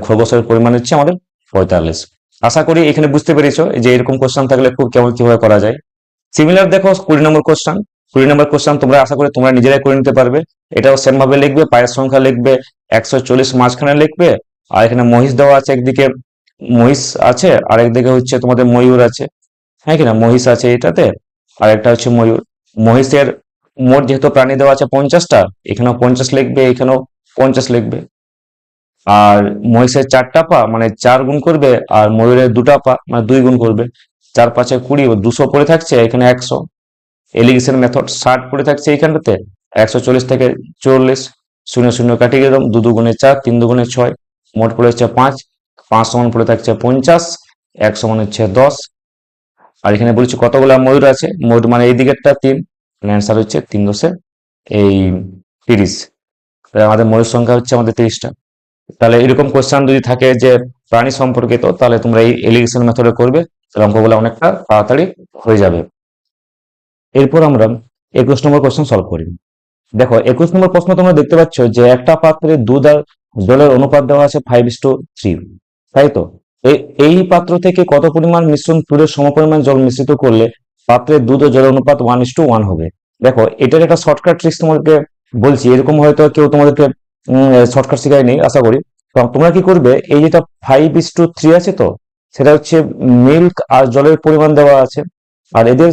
খরগোশের পরিমাণ হচ্ছে আমাদের 45। আশা করি এখানে বুঝতে পেরেছো যে এরকম কোশ্চেন থাকলে খুব কেমন কিভাবে করা যায়। সিমিলার দেখো 20 নম্বর কোশ্চেন, 20 নম্বর কোশ্চেন তোমরা আশা করি তোমরা নিজেরাই করে নিতে পারবে। এটাও সেম ভাবে লিখবে, পায়ের সংখ্যা লিখবে 140 মাঝখানে লিখবে, আর এখানে মহিষ দেওয়া আছে একদিকে মহিষ আছে, আর একদিকে হচ্ছে তোমাদের ময়ূর আছে, হ্যাঁ কিনা, মহিষ আছে এটাতে, আর একটা হচ্ছে ময়ূর। মহিষের মোট যেহেতু প্রাণী দেওয়া আছে 50টা, এখানেও 50 লিখবে, এখানেও 50 লিখবে। আর মহিষের 4টা পা মানে 4 গুণ করবে, আর ময়ূরের 2টা পা মানে 2 গুণ করবে। 4 5 20, 200 পড়ে থাকছে, এখানে 100। এলিগেশন মেথড 60 পড়ে থাকছে এইখানটাতে, 140 থেকে 40, 0 0 কাটিয়ে দিলাম, 2 দুগুণে 4, 3 দুগুণে 6, মোট পড়ে হচ্ছে 5। 5 সমান পড়ে থাকছে 50, 1 সমান হচ্ছে 10। আর এখানে বলছি কতগুলা ময়ূর আছে, ময়ূর মানে এই দিকেরটা 3, অ্যান্সার হচ্ছে 3 দশে এই 30। আমাদের ময়ূর সংখ্যা হচ্ছে আমাদের 30টা। তাহলে এরকম কোশ্চেন যদি থাকে যে প্রাণী সম্পর্কিত, তাহলে তোমরা এই এলিগেশন মেথডে করবে, তাহলে অঙ্কগুলো অনেকটা তাড়াতাড়ি হয়ে যাবে। এরপর আমরা 21 নম্বর কোশ্চেন সলভ করি। দেখো 21 নম্বর প্রশ্ন তোমরা দেখতে পাচ্ছ যে একটা পাত্রে দুধ আর জলের অনুপাত দেওয়া আছে 5:3, তাই তো? এই পাত্র থেকে কত পরিমাণ মিশ্রণ তুলে সমপরিমাণ জল মিশ্রিত করলে পাত্রের দুধ ও জলের অনুপাত 1:1 হবে? দেখো এটার একটা শর্টকাট ট্রিক্স তোমাদেরকে বলছি, এরকম হয়তো কেউ তোমাদেরকে শর্টকাট শেখায়নি আশা করি। তো তোমরা কি করবে, এই যেটা 5:3 আছে, তো সেটা হচ্ছে মিল্ক আর জলের পরিমাণ দেওয়া আছে, আর এদের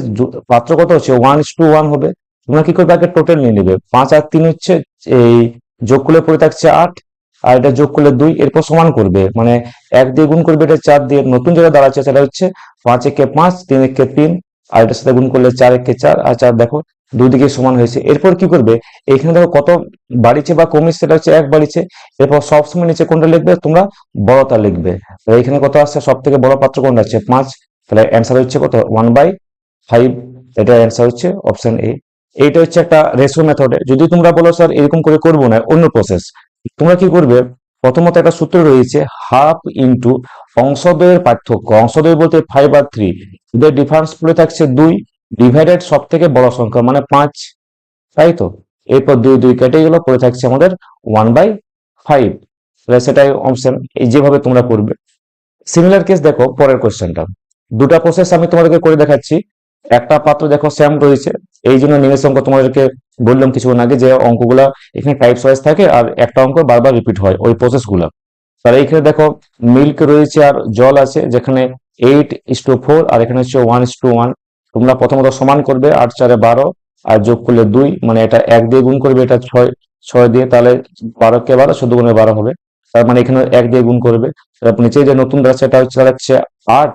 পাত্র কত হচ্ছে 1:1 হবে। তোমরা কি করবে, আগে টোটাল নিয়ে নেবে, 5 আর 3 হচ্ছে এই যোগ করলে পড়ে থাকছে 8, আর এটা যোগ করলে 2, এরপর সমান করবে, মানে 1 দিয়ে গুণ করবে, এটা 4 দিয়ে, নতুন যেটা দাঁড়াচ্ছে সেটা হচ্ছে 5 একে 5, 3 একে 3, আর এটার সাথে গুণ করলে 4 একে 4, আর 4 দেখো দুদিকে সমান হয়েছে। এরপর কি করবে, এখানে দেখো কত বাড়িছে বা কমিছে, সেটা হচ্ছে 1 বাড়িছে। এরপর সবসময় নিচে কোনটা লিখবে, তোমরা বড়টা লিখবে। তো এখানে কত আসছে, সব থেকে বড় পাত্র কোনটা আছে, 5, তাহলে অ্যান্সার হচ্ছে কত, 1/5। এটা অ্যান্সার হচ্ছে অপশন এ। এইটা হচ্ছে একটা রেশিও মেথডে। যদি তোমরা বলো স্যার এরকম করে করবো না, অন্য প্রসেস, তোমরা কি করবে, প্রথমত একটা সূত্র রয়েছে, হাফ ইন্টু অংশদ্বয়ের পার্থক্য, অংশদ্বয় বলতে 5 আর 3, এদের ডিফারেন্স পড়ে থাকছে 2, ডিভাইডেড সব থেকে বড় সংখ্যা মানে 5, তাই তো? এরপর 2 2 কেটে গেল, পড়ে থাকছে আমাদের 1/5। সেটাই অপশন, এই যেভাবে তোমরা করবে। সিমিলার কেস দেখো পরের কোশ্চেনটা, দুটা প্রসেস আমি তোমাদেরকে করে দেখাচ্ছি। একটা পাত্র দেখো স্যাম রয়েছে, এই জন্য নিমেষ অঙ্ক তোমাদেরকে বললাম কিছুক্ষণ আগে যে অঙ্কগুলা এখানে টাইপস ওয়াইজ থাকে, আর একটা অঙ্ক বারবার রিপিট হয় ওই প্রসেস গুলা। তাহলে এখানে দেখো মিল্ক রয়েছে আর জল আছে, যেখানে 8:4, আর এখানে হচ্ছে 1:1। তোমরা প্রথমত সমান করবে, 8 4 12, আর যোগ করলে 2, মানে এটা 1 দিয়ে গুণ করবে, এটা 6 6 দিয়ে, তাহলে 12 কে 12, 14 গুণে 12 হবে। তার মানে এখানে 1 দিয়ে গুণ করবে। তারপর নিচে যে নতুন রাশি এটা হচ্ছে দাঁড়াচ্ছে 8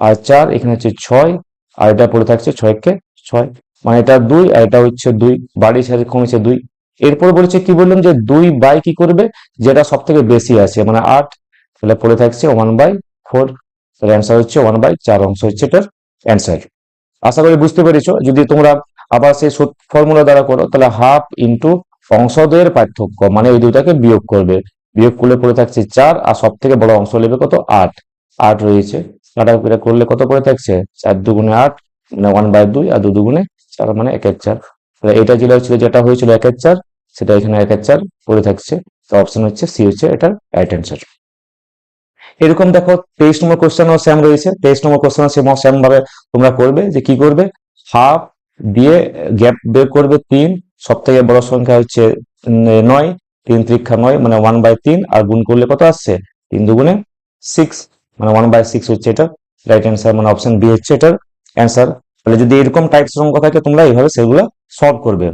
আর 4, এখানে হচ্ছে 6, আর এটা পড়ে থাকছে 6 কে 6, মানে এটা 2, আর এটা হচ্ছে 2, বাড়ি সাথে কমেছে 2। এরপর বলেছে কি, বললাম যে 2 বাই কি করবে, যেটা সব থেকে বেশি আছে মানে 8, তাহলে পড়ে থাকছে 1/4। তাহলে অ্যান্সার হচ্ছে 1/4 অংশ হচ্ছে এটার অ্যান্সার। আশা করি বুঝতে পেরেছো। যদি তোমরা আবার সেই ফর্মুলা দ্বারা করো, তাহলে হাফ ইন্টু অংশদ্বয়ের পার্থক্য, মানে এই দুটাকে বিয়োগ করবে, বিয়োগ করলে পড়ে থাকছে 4, আর সব থেকে বড় অংশ নেবে কত, 8, 8 রয়েছে। কাটা করলে কত পড়ে থাকছে, 4 2 8, মানে 1/2, আর 2 2 4, মানে 1 1 4। তাহলে এটা যেটা হয়েছিল 1 1 4, সেটা এখানে 1 1 4 পড়ে থাকছে। তো অপশন হচ্ছে সি হচ্ছে এটার রাইট অ্যান্সার। এরকম দেখো 23 নম্বর কোশ্চেনও সেম রয়েছে। 23 নম্বর কোশ্চেন সেম ভাবে তোমরা করবে, যে কি করবে, হাফ দিয়ে গ্যাপ বের করবে 3, সব থেকে বড় সংখ্যা হচ্ছে 9, 3 3 9, মানে 1/3, আর গুণ করলে কত আসছে, 3 2 6, মানে 1/6 হচ্ছে এটা রাইট অ্যান্সার, মানে অপশন বি হচ্ছে এটার অ্যান্সার। তাহলে যদি এরকম টাইপস অঙ্ক থাকে, তোমরা এইভাবে সেগুলো সলভ করবে।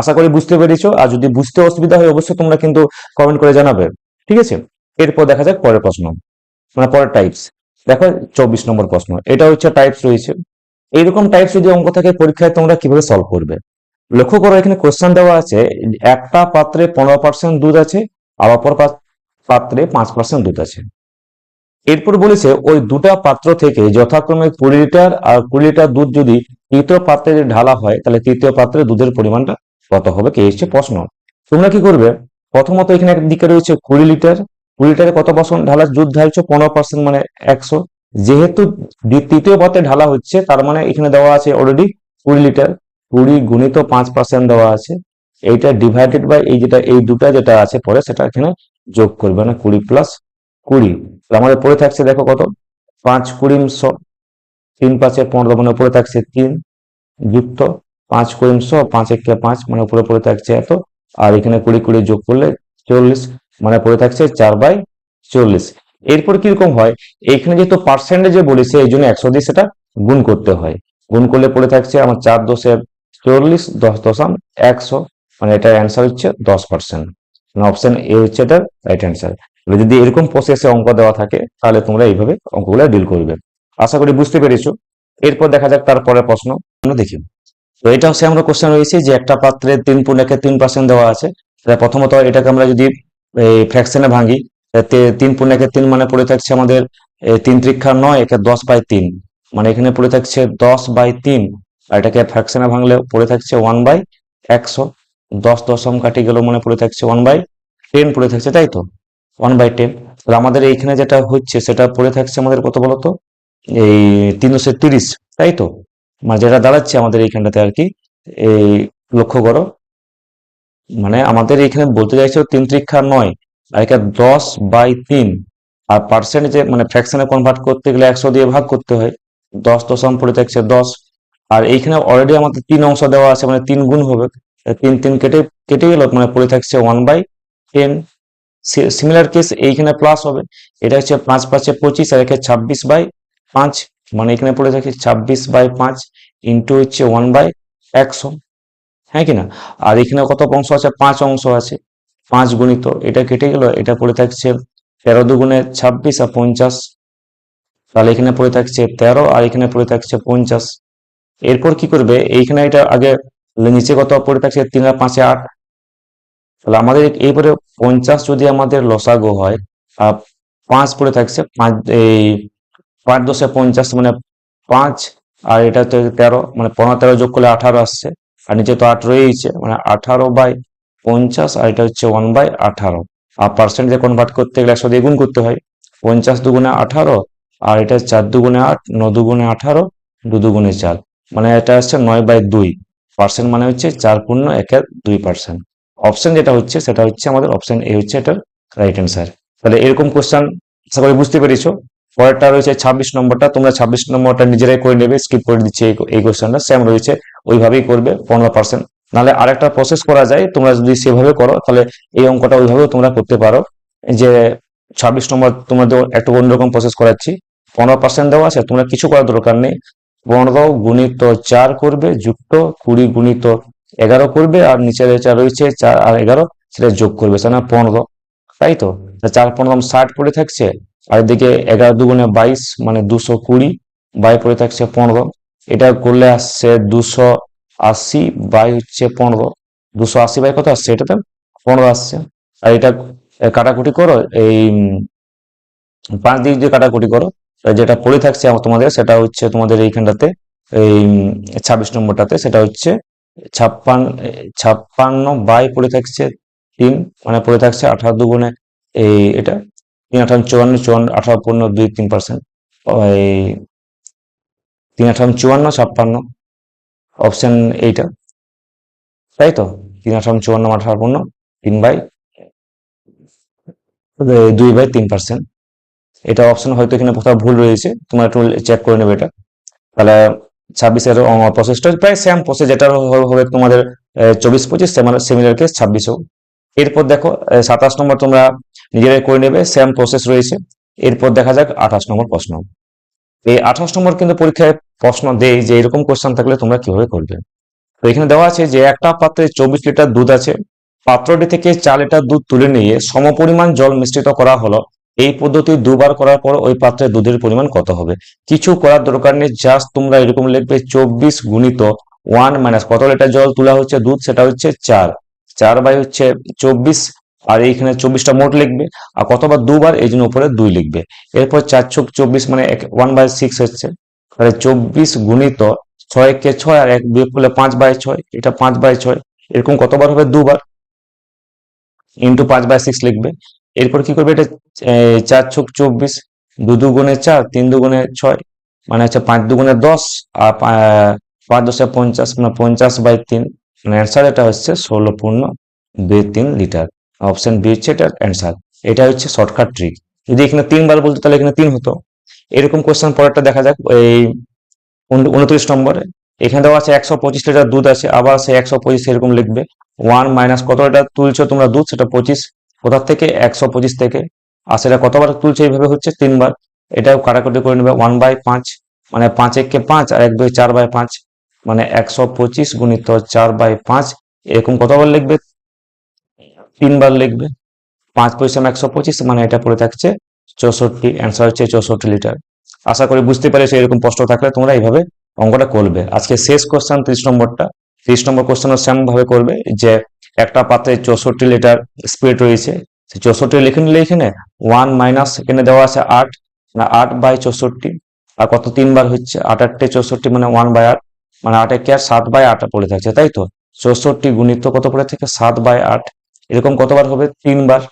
আশা করি বুঝতে পেরেছো। আর যদি বুঝতে অসুবিধা হয়, অবশ্যই তোমরা কিন্তু কমেন্ট করে জানাবে, ঠিক আছে? এরপর দেখা যাক পরের প্রশ্ন, মানে পরের টাইপস। দেখো 24 নম্বর প্রশ্ন, এটা হচ্ছে টাইপস রয়েছে। এইরকম টাইপস যদি অঙ্ক থাকে পরীক্ষায়, তোমরা কিভাবে সলভ করবে? লক্ষ্য করো, এখানে কোশ্চেন দেওয়া আছে, একটা পাত্রে 15% দুধ আছে, আর অপর পাত্রে 5% দুধ আছে। এরপর বলেছে ওই দুটা পাত্র থেকে যথাক্রমে 20 লিটার আর 20 লিটার দুধ যদি তৃতীয় পাত্রে ঢালা হয়, তাহলে তৃতীয় পাত্রে দুধের পরিমাণটা কত হবে, কে হচ্ছে প্রশ্ন। তোমরা কি করবে, প্রথমত এখানে একদিকে রয়েছে 20 লিটার, 20 লিটারে কত পার্সেন্ট ঢালা, দুধ ঢালছো 15%, মানে 100। যেহেতু তৃতীয় পাত্রে ঢালা হচ্ছে, তার মানে এখানে দেওয়া আছে অলরেডি 20 লিটার, 20 গুণিত 5% দেওয়া আছে, এইটা ডিভাইডেড বাই এই যেটা, এই দুটা যেটা আছে পরে, সেটা এখানে যোগ করবে, না 20 প্লাস 20। আমাদের পড়ে থাকছে দেখো কত, 5 20 100, 3 5 15, মানে উপরে থাকছে 3, যুক্ত 5 20 100, 5 1 5, মানে উপরে পড়ে থাকছে এত, আর এখানে 20 20 যোগ করলে 40, মানে পড়ে থাকছে 4/40। এরপর কিরকম হয়, এইখানে যেহেতু পার্সেন্টেজে বলেছে এই জন্য 100 দিয়ে সেটা গুণ করতে হয়। গুণ করলে পড়ে থাকছে আমার 4×10=40, 10.100, মানে এটার অ্যান্সার হচ্ছে 10%। মানে অপশন এ হচ্ছে এটার রাইট অ্যান্সার। যদি এরকম প্রসেসে অঙ্ক দেওয়া থাকে তাহলে তোমরা এইভাবে অঙ্কগুলো ডিল করবে। আশা করি বুঝতে পেরেছো। এরপর দেখা যাক তারপরে প্রশ্ন আমরা দেখি। তো এটা হচ্ছে আমরা কোশ্চেন রয়েছে যে একটা পাত্রে 3/3% দেওয়া আছে। প্রথমত এটাকে আমরা যদি এই ফ্র্যাকশনে ভাঙি, 3/3 মানে পড়ে থাকছে আমাদের 3×9, একে 10/3, মানে এখানে পড়ে থাকছে 10/3। আর এটাকে ফ্র্যাকশনে ভাঙলে পড়ে থাকছে 1/100। 10 দশম কাটি গেল মানে পড়ে থাকছে 1/10 পড়ে থাকছে, তাই তো 1/10। তাহলে আমাদের এইখানে যেটা হচ্ছে সেটা পড়ে থাকছে আমাদের কত বলতো, এই 330, তাই তো, মানে যেটা দাঁড়াচ্ছে আমাদের এইখানটাতে আর কি। এই লক্ষ্য করো, মানে আমাদের এখানে বলতে চাইছে 3×9, আর এটা 10/3। আর পার্সেন্টেজে মানে ফ্র্যাকশনে কনভার্ট করতে গেলে 100 দিয়ে ভাগ করতে হয়। 10 দশম পড়ে থাকছে 10। আর এইখানে অলরেডি আমাদের 3 অংশ দেওয়া আছে, মানে 3 গুণ হবে। 3 কেটে কেটে গেল, মানে পড়ে থাকছে 1/10। সিমিলার কেস এইখানে প্লাস হবে। এটা হচ্ছে 5×5=25, আর একে 26/5, মানে এখানে পড়ে থাকে 26/5 ইন্টু হচ্ছে 1/100, হ্যাঁ কিনা। আর এখানে কত অংশ আছে, 5 অংশ আছে। 5 গুণিত এটা কেটে গেল, এটা পড়ে থাকছে 13×2=26 আর 50, তাহলে এখানে পড়ে থাকছে 13 আর এখানে পড়ে থাকছে 50। এরপর কি করবে, এইখানে এটা আগে নিচে কত পড়ে থাকছে 3 আর 5 8, তাহলে আমাদের এইবারে 50 যদি আমাদের লসাগু হয়, আর 5 পড়ে থাকছে 5, এই 5×10=50, মানে 5, আর এটা হচ্ছে 13, মানে 15 যোগ করলে 18 আসছে। আর নিচে তো 8 রয়েছে, মানে 18/50, আর এটা হচ্ছে 1/18। আর পার্সেন্টেজে কনভার্ট করতে গেলে 100 দিয়ে গুণ করতে হয়। 50 দুগুণে 18, আর এটা 4 দুগুণে 8, 9 দুগুণে 18, 2 দুগুণে 4, মানে এটা হচ্ছে 9/2 পার্সেন্ট, মানে হচ্ছে 4.12%। অপশন যেটা হচ্ছে সেটা হচ্ছে আমাদের অপশন এ হচ্ছে এটার রাইট অ্যান্সার। তাহলে এরকম কোশ্চেন আশা করি বুঝতে পেরেছো। পরেরটা রয়েছে 26 নম্বরটা, তোমরা 26 নম্বরটা নিজেরাই করে নেবে, স্কিপ করে দিচ্ছি। এই কোশ্চেনটা সেম রয়েছে, ওইভাবেই করবে 15%। নাহলে আরেকটা প্রসেস করা যায়, তোমরা যদি সেভাবে করো তাহলে এই অঙ্কটা ওইভাবেও তোমরা করতে পারো। যে 26 নম্বর তোমাদের একটু অন্যরকম প্রসেস করাচ্ছি। 15% দেওয়া আছে, তোমরা কিছু করার দরকার নেই। 15×4 করবে, যুক্ত 20×11 করবে, আর নিচে যেটা রয়েছে 4 আর 11 সেটা যোগ করবে, সেটা 15, তাই তো। 4×15=60 পড়ে থাকছে, আর এদিকে 11 দুগুণে 22, মানে 220 বাই পড়ে থাকছে 15। এটা করলে আসছে 280 বাই হচ্ছে 15। 280 বাই কত আসছে, এটাতে 15 আসছে। আর এটা কাটাকুটি করো, এই 5 দিক দিয়ে কাটাকুটি করো, যেটা পড়ে থাকছে তোমাদের সেটা হচ্ছে তোমাদের এইখানটাতে, এই 26 নম্বরটাতে সেটা হচ্ছে 56 বাই পড়ে থাকছে 3, মানে পড়ে থাকছে 18 দুগুণে, এই এটা 3×8=54, 54 18 2 3%, এই 3×8=54, 56, অপশন এইটা, তাই তো। 3×8=54, 2/3%। এটা অপশন হয়তো এখানে কোথাও ভুল রয়েছে, তোমরা একটু চেক করে নেবে এটা। তাহলে 26-এর প্রসেসটা প্রায় সেম প্রসেস, যেটা হবে তোমাদের 24-25, সিমিলার কেস 26ও। এরপর দেখো 27 নম্বর তোমরা নিজেরাই করে নেবে, সেম প্রসেস রয়েছে। এরপর দেখা যাক 28 নম্বর প্রশ্ন। এই 28 নম্বর কিন্তু পরীক্ষায় প্রশ্ন দেয় যে এরকম কোশ্চেন থাকলে তোমরা কিভাবে করবে। তো এখানে দেওয়া আছে যে একটা পাত্রে 24 লিটার দুধ আছে, পাত্রটি থেকে 4 লিটার দুধ তুলে নিয়ে সমপরিমাণ জল মিশ্রিত করা হলো। এই পদ্ধতি দুবার করার পর ওই পাত্রে দুধের পরিমাণ কত হবে। কিছু করার দরকার নেই, জাস্ট তোমরা এরকম লিখবে 24 গুণিত 1 মাইনাস কত লিটার জল তোলা হচ্ছে দুধ, সেটা হচ্ছে 4, 4 বাই হচ্ছে 24, আর এইখানে 24টা মোট লিখবে, আর কতবার দুবার এই জন্য উপরে 2 লিখবে। এরপর 4×24 মানে 1/6 হচ্ছে, তাহলে 24 গুণিত 6 কে 6, আর 1 বিয়োগ করলে 5/6, এটা 5/6, এরকম কতবার হবে, দুবার, ইন্টু 5/6 লিখবে। এরপর কি করবে, এটা 4×24, 2 দুগুণে 4, 3 দুগুণে 6, মানে হচ্ছে 5 দুগুণে 10, আর 5×10=50, মানে 50/3, মানে অ্যান্সার এটা হচ্ছে 16.23 লিটার। অপশন বি হচ্ছে এটার অ্যান্সার। এটা হচ্ছে শর্টকাট ট্রিক। যদি এখানে 3 বার বলতো তাহলে এখানে 3 হতো। এরকম কোশ্চেন পরেরটা দেখা যাক, এই 29 নম্বরে। এখানে দেওয়া আছে 125 লিটার দুধ আছে, আবার সে 125 এরকম লিখবে। 1 মাইনাস কত লিটার তুলছো তোমরা দুধ, সেটা 25, কোথা থেকে, 125 থেকে, আর সেটা কতবার তুলছে এইভাবে হচ্ছে 3 বার। এটাও কাটাকুটি করে নেবে 1/5, মানে 5 একে 5 আর 1 2 4/5, মানে 125 গুণিত 4/5, এরকম কতবার লিখবে? 3 বার লিখবে। 5 পয়সা 125, মানে এটা পড়ে থাকছে 64, অ্যান্সার হচ্ছে 64 লিটার। আশা করি বুঝতে পেরেছো। এরকম প্রশ্ন থাকলে তোমরা এইভাবে অঙ্কটা করবে। আজকে শেষ কোশ্চেন 30 নম্বরটা। 30 নম্বর কোশ্চেনও সেম ভাবে করবে, যে একটা পাত্রে 64 লিটার স্পিরিট রয়েছে, 64 লিখে নিলে এখানে 1 মাইনাস এখানে দেওয়া আছে 8, মানে 8/64, আর কত 3 বার হচ্ছে 8 8 64, মানে 1/8, মানে 8 একে 7/8 পড়ে থাকছে, তাই তো। 64 গুণিত কত পড়ে থেকে 7/8, এরকম কতবার হবে? 3 বার,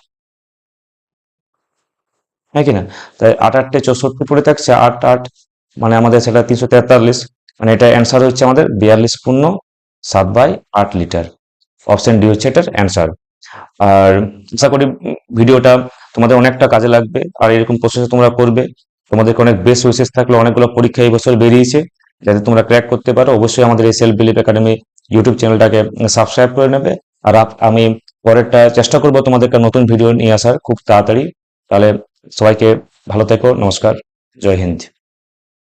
হ্যাঁ কিনা? তাই 8 8 64 পড়ে থাকছে, 8 8, মানে আমাদের সেটা 343, মানে এটা অ্যান্সার হচ্ছে আমাদের 42.7/8 লিটার। অপশন ডি হচ্ছে এটার অ্যান্সার। আর আশা করি ভিডিওটা তোমাদের অনেকটা কাজে লাগবে, আর এরকম প্রসেসে তোমরা করবে। তোমাদেরকে অনেক বেস্ট উইশেস থাকলো, অনেকগুলো পরীক্ষা এই বছর বেরিয়েছে, যাতে তোমরা ক্র্যাক করতে পারো। অবশ্যই আমাদের এই সেলফ বিলিভ একাডেমি ইউটিউব চ্যানেলটাকে সাবস্ক্রাইব করে নেবে। আর আমি পরেরটা চেষ্টা করবো তোমাদেরকে নতুন ভিডিও নিয়ে আসার খুব তাড়াতাড়ি। তাহলে সবাইকে ভালো থেকো, নমস্কার, জয় হিন্দ।